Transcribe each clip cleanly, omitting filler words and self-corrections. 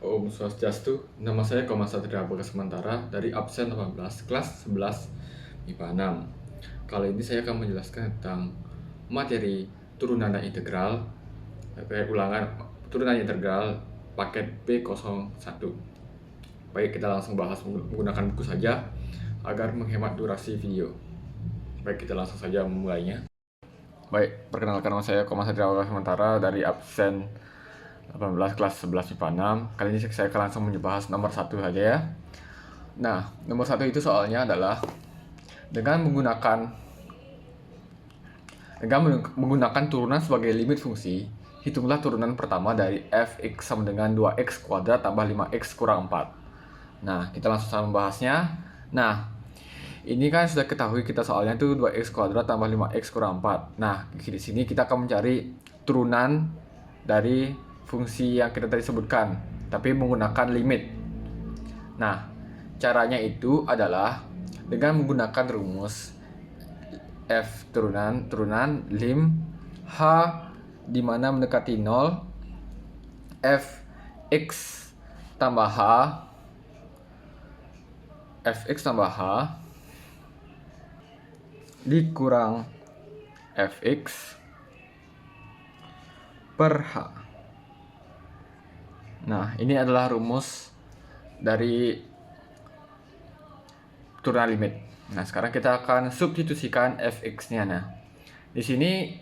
Om Swastiastu, nama saya Koma Satria Bagas Sementara dari absen 18 kelas 11 IPA 6. Kali ini saya akan menjelaskan tentang materi turunan dan integral, ulangan turunan integral paket B01. Baik, kita langsung bahas menggunakan buku saja agar menghemat durasi video. Baik, kita langsung saja memulainya. Baik, perkenalkan nama saya Koma Satria Bagas Sementara dari absen 18 kelas 11 IPA 6. Kali ini saya akan langsung membahas nomor 1 saja ya. Nah, nomor 1 itu soalnya adalah dengan menggunakan turunan sebagai limit fungsi, hitunglah turunan pertama dari fx sama dengan 2x kuadrat tambah 5x kurang 4. Nah, kita langsung sama membahasnya. Nah, ini kan sudah ketahui kita soalnya itu 2x kuadrat tambah 5x kurang 4. Nah, di sini kita akan mencari turunan dari fungsi yang kita tadi sebutkan, tapi menggunakan limit. Nah, caranya itu adalah dengan menggunakan rumus f turunan lim h di mana mendekati 0, fx tambah h dikurang fx per h. Nah, ini adalah rumus dari turunan limit. Nah, sekarang kita akan substitusikan fx-nya. Nah, di sini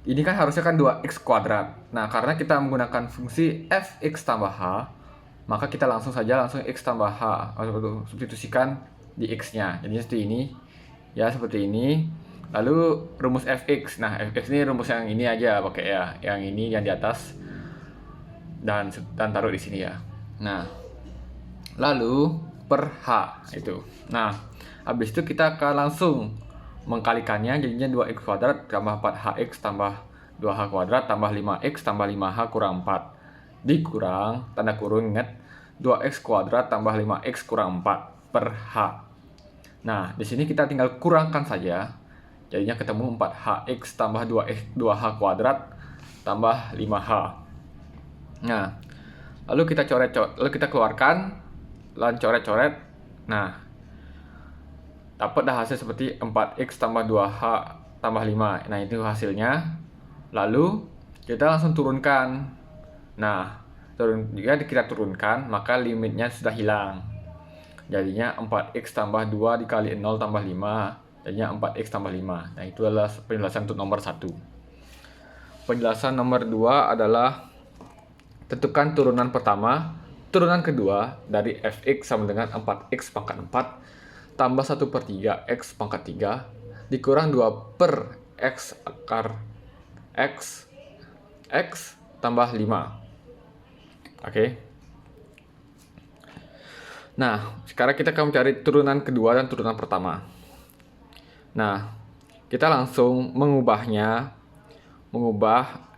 ini kan harusnya kan 2x kuadrat. Nah, karena kita menggunakan fungsi fx tambah h, maka kita langsung x tambah h atau substitusikan di x-nya. Jadi seperti ini. Ya, seperti ini. Lalu rumus fx. Nah, fx ini rumus yang ini aja pakai ya. Yang ini yang di atas dan taruh di sini ya. Nah, lalu per h itu. Nah, habis itu kita akan langsung mengkalikannya, jadinya 2x kuadrat tambah 4hx tambah 2h kuadrat tambah 5x tambah 5h kurang 4 dikurang tanda kurung, ingat 2x kuadrat tambah 5x kurang 4 per h. Nah, di sini kita tinggal kurangkan saja, jadinya ketemu 4hx tambah 2h kuadrat tambah 5h. Nah, lalu kita keluarkan, lalu coret-coret. Nah, dapat dah hasil seperti 4x tambah 2h tambah 5. Nah, itu hasilnya. Lalu kita langsung turunkan. Nah, jika kita turunkan, maka limitnya sudah hilang. Jadinya 4x tambah 2 dikali 0 tambah 5. Jadinya 4x tambah 5. Nah, itu adalah penjelasan untuk nomor 1. Penjelasan nomor 2 adalah tentukan turunan pertama, turunan kedua dari fx sama dengan 4x pangkat 4 tambah 1/3 x pangkat 3 dikurang 2 per x akar x tambah 5. Oke. Nah, sekarang kita akan mencari turunan kedua dan turunan pertama. Nah, kita langsung mengubah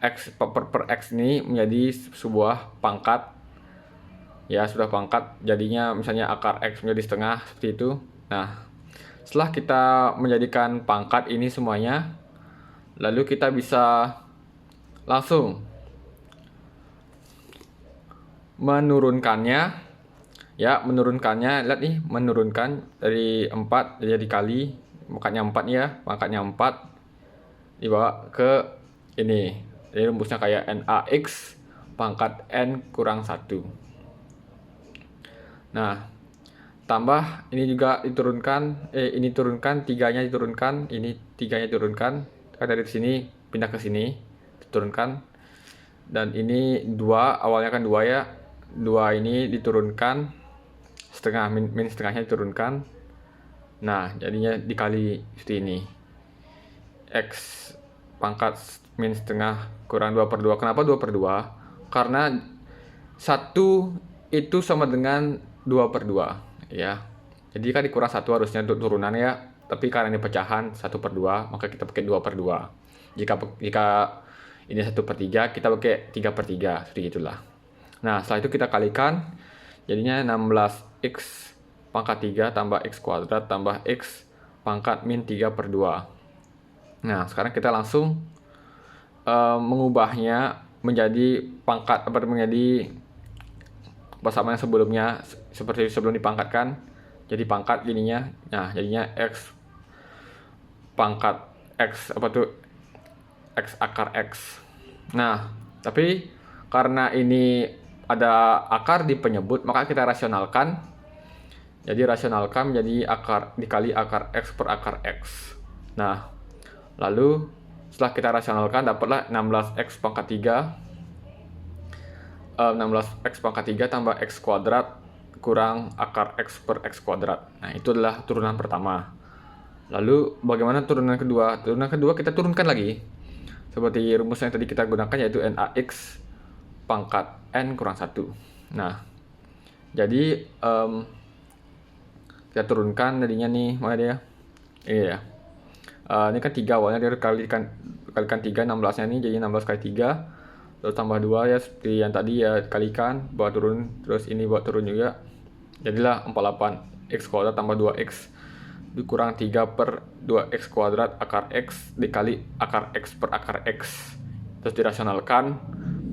x per x ini menjadi sebuah pangkat. Ya, sudah pangkat, jadinya misalnya akar x menjadi setengah seperti itu. Nah, setelah kita menjadikan pangkat ini semuanya, lalu kita bisa langsung menurunkannya. Ya, menurunkannya, lihat nih, menurunkan dari 4 jadi dikali, makanya 4 ya, pangkatnya 4 dibawa ke ini. Jadi rumusnya kayak NaX pangkat N kurang 1. Nah, tambah ini juga diturunkan, ini turunkan, 3-nya diturunkan, ini 3-nya diturunkan. Dari sini pindah ke sini, diturunkan. Dan ini 2, awalnya kan 2 ya. 2 ini diturunkan, setengah, min setengahnya diturunkan. Nah, jadinya dikali seperti ini. X pangkat min setengah kurang 2/2. Kenapa 2/2? Karena 1 itu sama dengan 2/2 ya. Jadi kan dikurang 1 harusnya untuk turunan ya. Tapi karena ini pecahan 1/2, maka kita pakai 2/2. Jika ini 1/3, kita pakai 3/3, seperti itulah. Nah, setelah itu kita kalikan, jadinya 16x pangkat 3 tambah x kuadrat tambah x pangkat min 3/2. Nah, sekarang kita langsung mengubahnya menjadi pangkat menjadi persamaan sebelumnya seperti sebelum dipangkatkan, jadi pangkat jadinya. Nah, jadinya X pangkat X apa tuh, X akar X. Nah, tapi karena ini ada akar di penyebut, maka kita rasionalkan. Jadi rasionalkan menjadi akar dikali akar X per akar X. Nah, lalu setelah kita rasionalkan dapatlah 16x pangkat 3 16x pangkat 3 tambah x kuadrat kurang akar x per x kuadrat. Nah, itu adalah turunan pertama. Lalu bagaimana turunan kedua? Turunan kedua kita turunkan lagi. Seperti rumus yang tadi kita gunakan, yaitu NaX pangkat N kurang 1. Nah, jadi kita turunkan jadinya nih, mana dia? Iya. Ini kan 3 awalnya, dia kalikan 3, 16 nya ini jadi 16 kali 3, terus tambah 2 ya seperti yang tadi ya, kalikan bawa turun, terus ini bawa turun juga, jadilah 48 x kuadrat tambah 2x dikurang 3 per 2x kuadrat akar x dikali akar x per akar x, terus dirasionalkan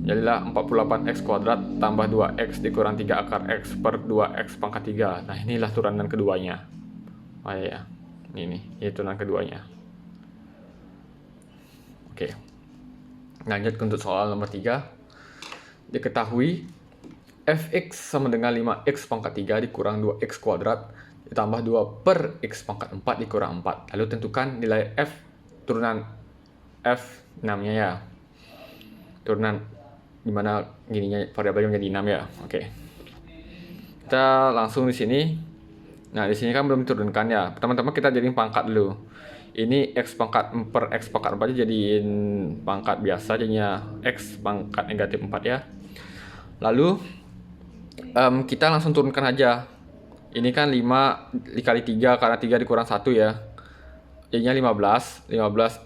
jadilah 48x kuadrat tambah 2x dikurang 3 akar x per 2x pangkat 3. Nah, inilah turunan keduanya. Oh ya, ini turunan keduanya. Oke, lanjut untuk soal nomor 3. Diketahui fx sama dengan 5x pangkat 3 dikurang 2x kuadrat ditambah 2 per x pangkat 4 dikurang 4. Lalu tentukan nilai f turunan f 6-nya ya. Turunan dimana gininya variabelnya menjadi 6 ya. Oke. Kita langsung di sini. Nah, di sini kan belum diturunkan ya. Pertama-tama kita jadiin pangkat dulu. Ini x pangkat per x pangkat 4 jadiin pangkat biasa, jadinya x pangkat negatif 4 ya. Lalu kita langsung turunkan aja. Ini kan 5 dikali 3 karena 3 dikurang 1 ya. Jadinya 15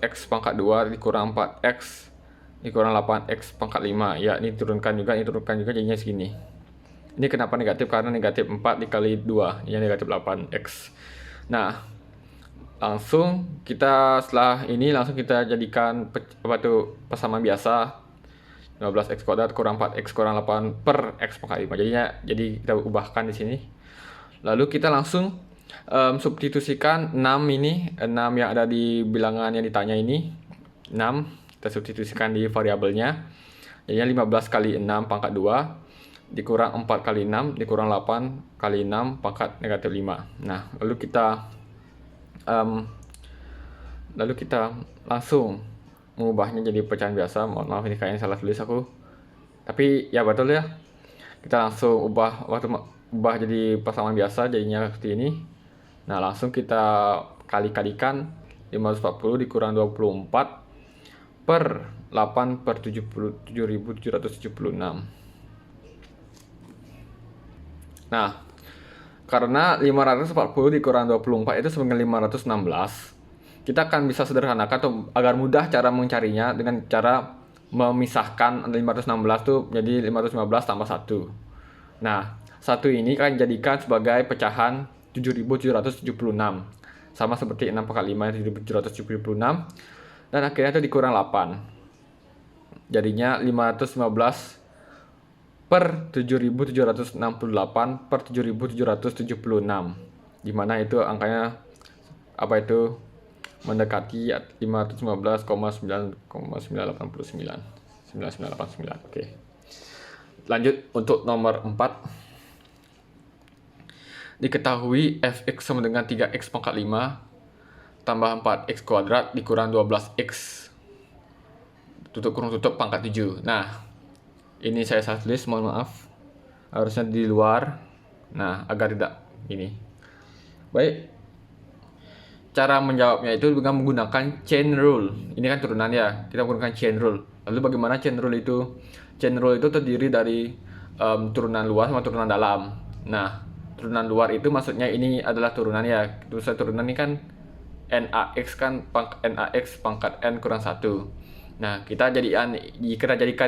x pangkat 2 dikurang 4x dikurang 8x pangkat 5. Ya, ini turunkan juga jadinya segini. Ini kenapa negatif? Karena negatif 4 dikali 2, ini negatif 8x. Nah, langsung kita setelah ini langsung kita jadikan persamaan biasa. 15x kuadrat kurang 4x kurang 8 per x pangkat 5. Jadi kita ubahkan di sini. Lalu kita langsung substitusikan 6 yang ada di bilangan yang ditanya ini. 6 kita substitusikan di variabelnya. Jadinya 15 kali 6 pangkat 2 dikurang 4 kali 6 dikurang 8 kali 6 pangkat negatif 5. Nah, lalu kita langsung mengubahnya jadi pecahan biasa. Mohon maaf, ini kayaknya salah tulis aku, tapi ya betul ya. Kita langsung ubah jadi persamaan biasa, jadinya seperti ini. Nah, langsung kita kalikan 540 dikurang 24 per 8 per 77.776. Nah, karena 540 dikurang 24 itu sama dengan 516, kita akan bisa sederhanakan atau agar mudah cara mencarinya dengan cara memisahkan 516 tuh jadi 515 tambah 1. Nah, 1 ini kan jadikan sebagai pecahan 7776. Sama seperti 6 pangkat 5 7776. Dan akhirnya itu dikurang 8. Jadinya 515 per 7768 per 7776. Dimana itu angkanya mendekati 515,9989. Oke. Lanjut untuk nomor 4. Diketahui fx sama dengan 3x pangkat 5 tambah 4x kuadrat dikurang 12x tutup kurung tutup pangkat 7. Nah, ini saya salah tulis, mohon maaf. Harusnya di luar. Nah, agar tidak ini. Baik. Cara menjawabnya itu dengan menggunakan chain rule. Ini kan turunan ya, kita menggunakan chain rule. Lalu bagaimana chain rule itu? Chain rule itu terdiri dari turunan luar sama turunan dalam. Nah, turunan luar itu maksudnya ini adalah turunan ya. Terus turunan ini kan NaX pangkat N kurang 1. Nah, kita jadikan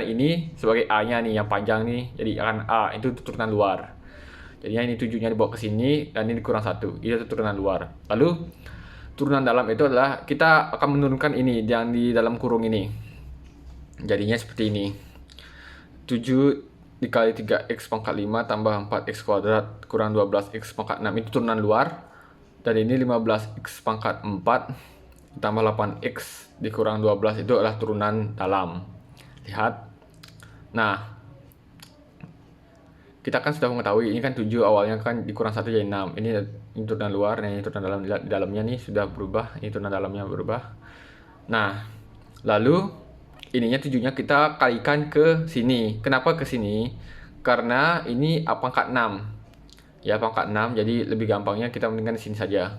ini sebagai A-nya nih, yang panjang nih. Jadi akan A, itu turunan luar. Jadinya ini 7-nya dibawa ke sini dan ini dikurang 1. Itu turunan luar. Lalu turunan dalam itu adalah kita akan menurunkan ini yang di dalam kurung ini. Jadinya seperti ini. 7 dikali 3x pangkat 5 tambah 4x kuadrat kurang 12x pangkat 6 itu turunan luar. Dan ini 15x pangkat 4 tambah 8x dikurang 12 itu adalah turunan dalam. Lihat. Nah, kita kan sudah mengetahui ini kan 7 awalnya kan dikurang 1 jadi 6. Ini turunan luar, ini turunan dalam. Di dalamnya nih sudah berubah, ini turunan dalamnya berubah. Nah, lalu ininya 7-nya kita kalikan ke sini. Kenapa ke sini? Karena ini pangkat 6. Ya, pangkat 6. Jadi lebih gampangnya kita mendingan di sini saja.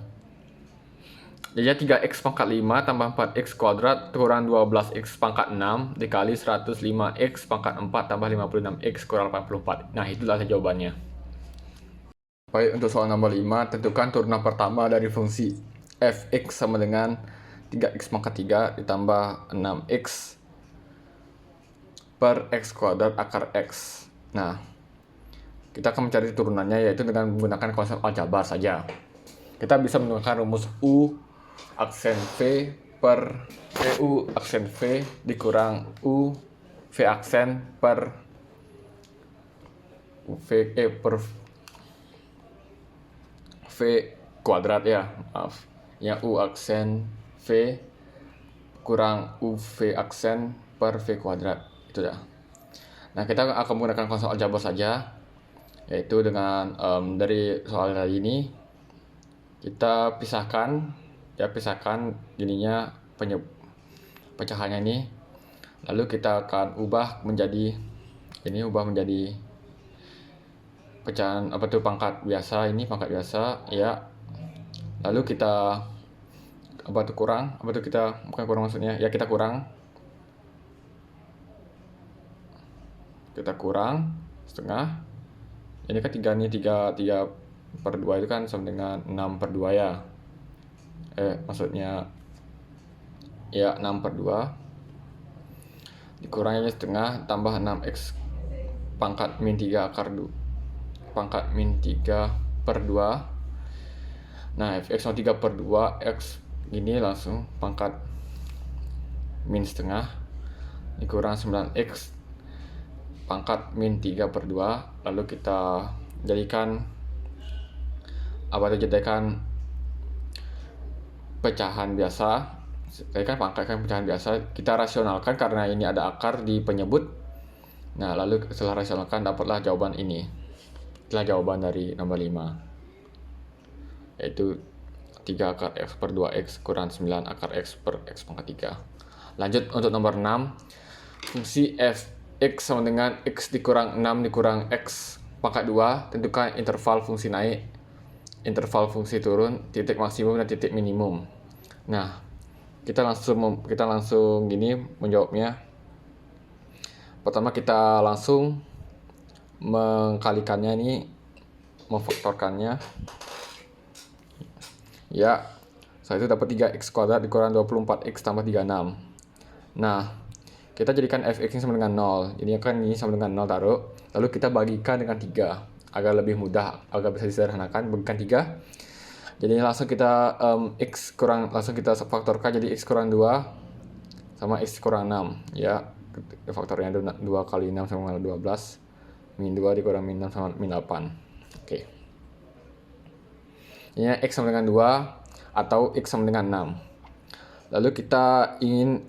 Jadi 3x pangkat 5 tambah 4x kuadrat kurang 12x pangkat 6 dikali 105x pangkat 4 tambah 56x kurang 84. Nah, itulah jawabannya. Baik, untuk soal nomor 5, tentukan turunan pertama dari fungsi fx sama dengan 3x pangkat 3 ditambah 6x per x kuadrat akar x. Nah, kita akan mencari turunannya yaitu dengan menggunakan konsep aljabar saja. Kita bisa menggunakan rumus U aksen V per VU aksen V dikurang U V aksen per per V kuadrat ya, maaf. Yang U aksen V kurang UV aksen per V kuadrat. Itu dah. Nah, kita akan menggunakan konsep aljabar saja, yaitu dengan dari soal tadi ini kita pisahkan ininya pecahannya ini, lalu kita akan ubah menjadi pecahan pangkat biasa. Ini pangkat biasa ya. Lalu kita kita kurang setengah. Ini kan 3 per 2 itu kan sama dengan 6 per 2 ya. Maksudnya ya 6 per 2 dikurangnya setengah tambah 6x pangkat min 3 akar 2 pangkat min 3 per 2. Nah, fx sama 3 per 2 x gini langsung pangkat min setengah dikurang 9x pangkat min 3 per 2. Lalu kita jadikan pecahan biasa. Jadikan pecahan biasa. Kita rasionalkan karena ini ada akar di penyebut. Nah, lalu setelah rasionalkan dapatlah jawaban ini. Itulah jawaban dari nomor 5. Yaitu 3 akar x per 2x kurang 9 akar x per x pangkat 3. Lanjut untuk nomor 6. Fungsi f x sama dengan x dikurang 6 dikurang x pangkat 2. Tentukan interval fungsi naik, interval fungsi turun, titik maksimum dan titik minimum. Nah, kita langsung gini menjawabnya. Pertama kita langsung mengkalikannya ini, memfaktorkannya. Ya, setelah itu dapat 3x kuadrat dikurang 24x tambah 36. Nah, kita jadikan fx ini sama dengan 0. Jadi kan ini sama dengan 0 taruh. Lalu kita bagikan dengan 3 agar lebih mudah, agar bisa disederhanakan. Bagikan 3. Jadi langsung kita langsung kita faktorkan jadi x kurang 2 sama x kurang 6 ya. Faktornya 2 kali 6 sama dengan 12. Min 2 dikurang min 6 sama min 8. Oke. Ini x sama dengan 2 atau x sama dengan 6. Lalu kita ingin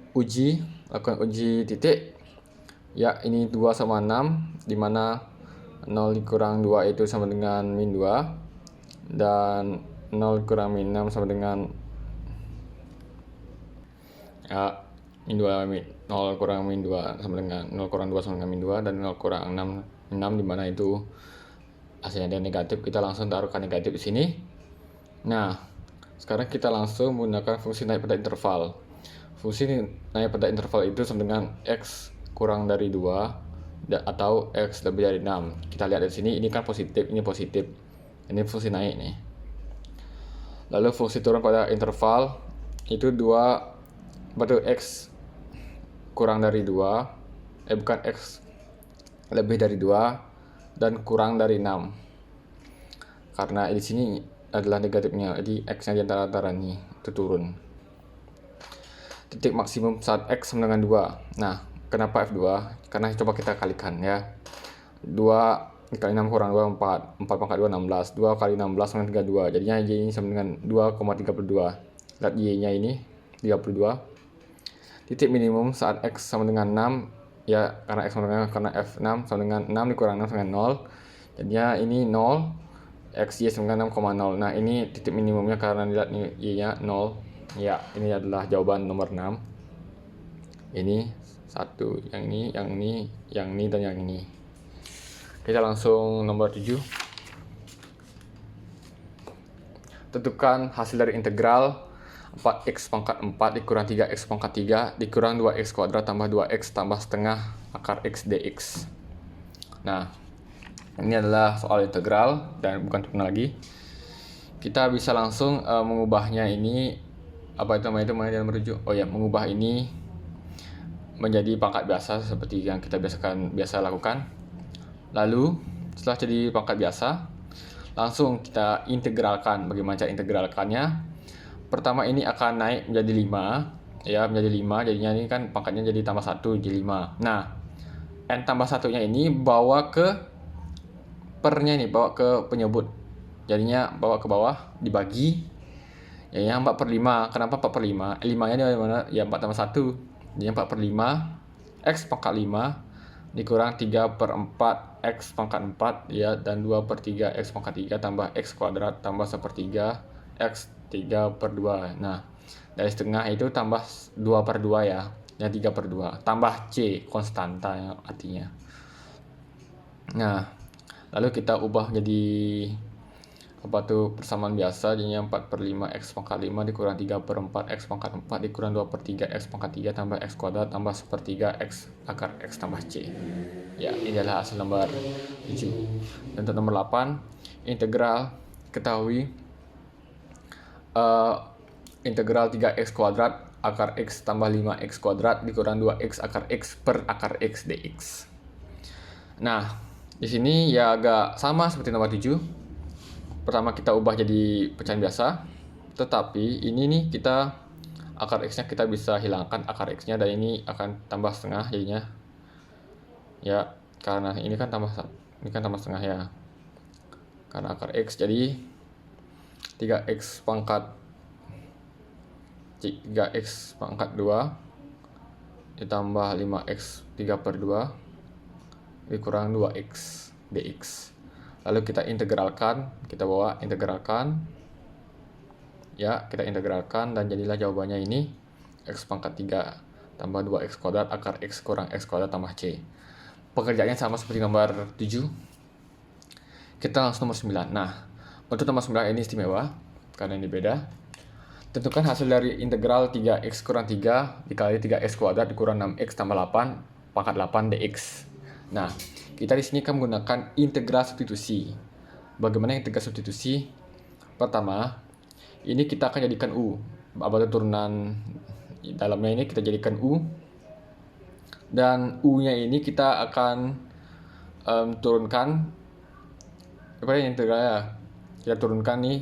lakukan uji titik. Ya, ini 2 sama 6 di mana 0 dikurang 2 itu sama dengan min 2 dan 0 kurang min 6 sama dengan min 2 0 kurang min 2 sama dengan 0 kurang 2 sama dengan min 2 dan 0 kurang 6 di mana itu hasilnya ada negatif. Kita langsung taruhkan negatif di sini. Nah, sekarang kita langsung menggunakan fungsi naik pada interval. Fungsi naik pada interval itu sama dengan x kurang dari 2 atau x lebih dari 6. Kita lihat di sini, ini kan positif, ini positif. Ini fungsi naik nih. Lalu fungsi turun pada interval itu x kurang dari 2, bukan x lebih dari 2 dan kurang dari 6. Karena di sini adalah negatifnya, jadi x-nya di antara ini itu turun. Titik maksimum saat x sama dengan 2. Nah, kenapa F2? Karena coba kita kalikan ya. 2 kali 6 kurang 2, 4 pangkat 2, 16. 2 kali 16 sama dengan 32. Jadinya Y ini sama dengan 2,32. Lihat Y nya ini 32. Titik minimum saat X sama dengan 6, ya karena X sama dengan, karena F6 sama dengan 6 dikurang 6 sama dengan 0. Jadinya ini 0, X Y sama dengan 6,0. Nah ini titik minimumnya karena lihat nih Y nya 0. Ya ini adalah jawaban nomor 6. Ini satu, yang ini, yang ini, yang ini, dan yang ini. Kita langsung nomor 7. Tentukan hasil dari integral 4x pangkat 4 dikurang 3x pangkat 3 dikurang 2x kuadrat tambah 2x tambah setengah akar x dx. Nah, ini adalah soal integral dan bukan tunggal lagi. Kita bisa langsung mengubahnya ini, apa itu namanya dalam merujuk. Oh ya, mengubah ini menjadi pangkat biasa seperti yang kita biasa lakukan. Lalu setelah jadi pangkat biasa, langsung kita integralkan. Bagaimana cara integralkannya? Pertama ini akan naik menjadi 5, ya menjadi 5. Jadinya ini kan pangkatnya jadi tambah 1 jadi 5. Nah, n tambah 1-nya ini bawa ke pernya ini, bawa ke penyebut. Jadinya bawa ke bawah dibagi. Ya, yang 4/5. Kenapa 4/5? 5-nya di mana? Ya 4 tambah 1. Jadi 4/5 X pangkat 5 dikurang 3/4 X pangkat 4, ya, dan 2/3 X pangkat 3 tambah X kuadrat tambah 1/3 X 3/2. Nah, dari setengah itu tambah 2/2 ya, yang 3/2 tambah C konstanta yang artinya. Nah, lalu kita ubah jadi apa tuh persamaan biasa, jadinya 4/5 X pangkat 5 dikurang 3/4 X pangkat 4 dikurang 2/3 X pangkat 3 tambah X kuadrat tambah 1/3 X akar X tambah C. Ya, ini adalah hasil nomor 7. Dan untuk nomor 8, integral ketahui integral 3x kuadrat akar X tambah 5x kuadrat dikurang 2x akar X per akar X dx. Nah, di sini ya agak sama seperti nomor 7. Pertama kita ubah jadi pecahan biasa, tetapi ini nih kita akar X-nya kita bisa hilangkan akar X-nya, dan ini akan tambah setengah jadinya. Ya, karena ini kan tambah setengah ya. Karena akar X jadi 3x pangkat 2 ditambah 5x 3/2 dikurang 2x dx. Lalu kita integralkan, kita bawa integralkan. Ya, kita integralkan dan jadilah jawabannya ini X pangkat 3 tambah 2x kuadrat akar X kurang X kuadrat tambah C. Pekerjaannya sama seperti nomor 7. Kita langsung nomor 9. Nah, untuk nomor 9 ini istimewa karena ini beda. Tentukan hasil dari integral 3x kurang 3 dikali 3x kuadrat dikurang 6x tambah 8 pangkat 8 dx. Nah, kita di sini akan menggunakan integral substitusi. Bagaimana integral substitusi? Pertama, ini kita akan jadikan U. Apa turunan dalamnya ini kita jadikan U. Dan U-nya ini kita akan turunkan. Apa ya integralnya? Kita turunkan nih.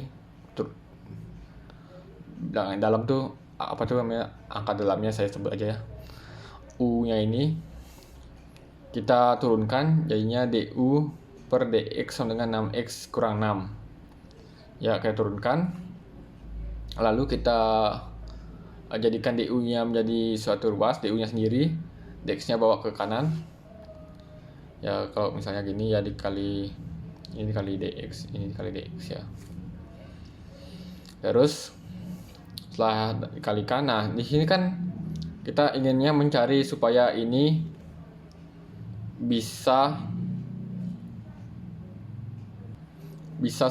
Dalam tuh apa tuh namanya? Angka dalamnya saya sebut aja ya. U-nya ini kita turunkan, jadinya du per dx sama dengan 6x kurang 6. Ya, kita turunkan. Lalu kita jadikan du-nya menjadi suatu ruas, du-nya sendiri, dx-nya bawa ke kanan. Ya, kalau misalnya gini ya dikali ini dikali dx, ini dikali dx ya. Terus setelah dikalikan, nah di sini kan kita inginnya mencari supaya ini bisa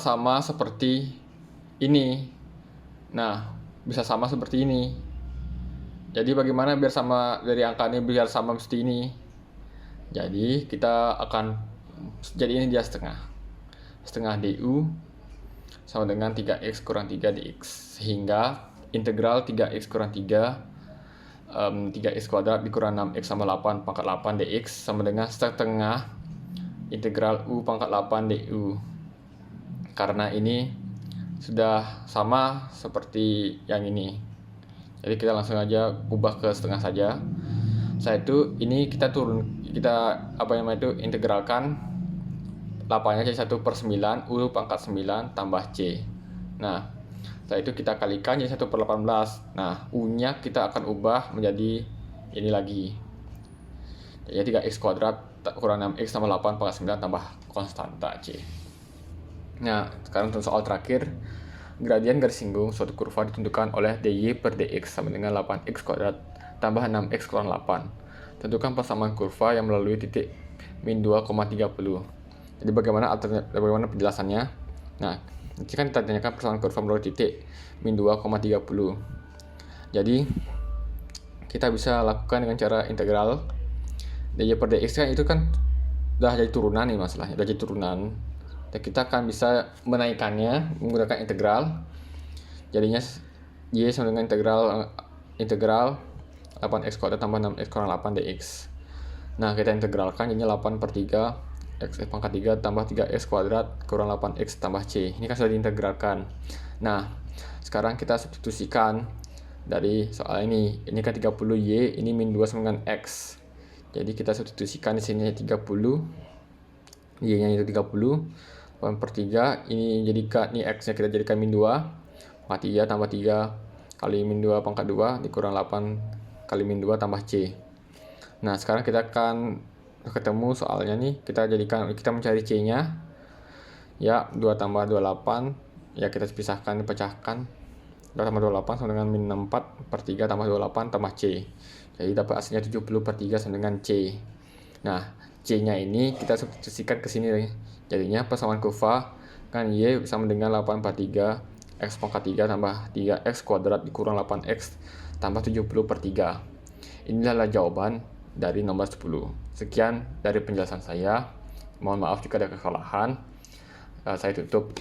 sama seperti ini. Nah, bisa sama seperti ini. Jadi bagaimana biar sama dari angka ini biar sama seperti ini? Jadi kita akan jadi ini dia setengah du sama dengan 3x kurang 3 dx, sehingga integral 3x kurang 3 3x kuadrat dikurang 6x tambah 8 pangkat 8 dx sama dengan setengah integral u pangkat 8 du. Karena ini sudah sama seperti yang ini, jadi kita langsung aja ubah ke setengah saja. Setelah itu ini kita integralkan 8-nya jadi 1/9 U pangkat 9 tambah C. Nah, setelah itu kita kalikan jadi 1/18. Nah, U-nya kita akan ubah menjadi ini lagi. Jadi 3x kuadrat kurang 6x tambah 8 pangkat 9 tambah konstanta C. Nah, sekarang untuk soal terakhir. Gradien garis singgung suatu kurva ditentukan oleh dy per dx sama dengan 8x kuadrat tambah 6x kurang 8. Tentukan persamaan kurva yang melalui titik min 2,30. Jadi bagaimana penjelasannya? Nah, jika kita tanyakan persamaan kurva melalui titik min 2,30. Jadi kita bisa lakukan dengan cara integral dy per dx kan itu kan udah jadi turunan nih masalahnya, udah jadi turunan. Dan kita akan bisa menaikkannya menggunakan integral. Jadinya y sama dengan integral 8x kuadrat tambah 6x kurang 8 dx. Nah, kita integralkan jadinya 8/3 x pangkat 3 tambah 3x kuadrat kurang 8x tambah c. Ini kan sudah diintegralkan. Nah, sekarang kita substitusikan dari soal ini. Ini kan 30y, ini min 2 sama dengan x. Jadi kita substitusikan di sini 30, y-nya itu 30. 8/3 ini jadikan ini x-nya kita jadikan min 2 pangkat 3 tambah 3 kali min 2 pangkat 2 dikurang 8 kali min 2 tambah c. Nah, sekarang kita akan ketemu soalnya nih, kita mencari c-nya ya 2 tambah 28 ya kita pisahkan dipecahkan 2 tambah 28 sama dengan min 4/3 tambah 28 tambah c. Jadi dapat hasilnya 70/3 sama dengan c. Nah, c-nya ini kita substitusikan ke sini nih. Jadinya persamaan kurva kan y sama dengan 8/3 x pangkat 3 tambah 3x kuadrat dikurang 8x tambah 70/3. Inilah jawaban dari nomor 10. Sekian dari penjelasan saya. Mohon maaf jika ada kesalahan. Saya tutup.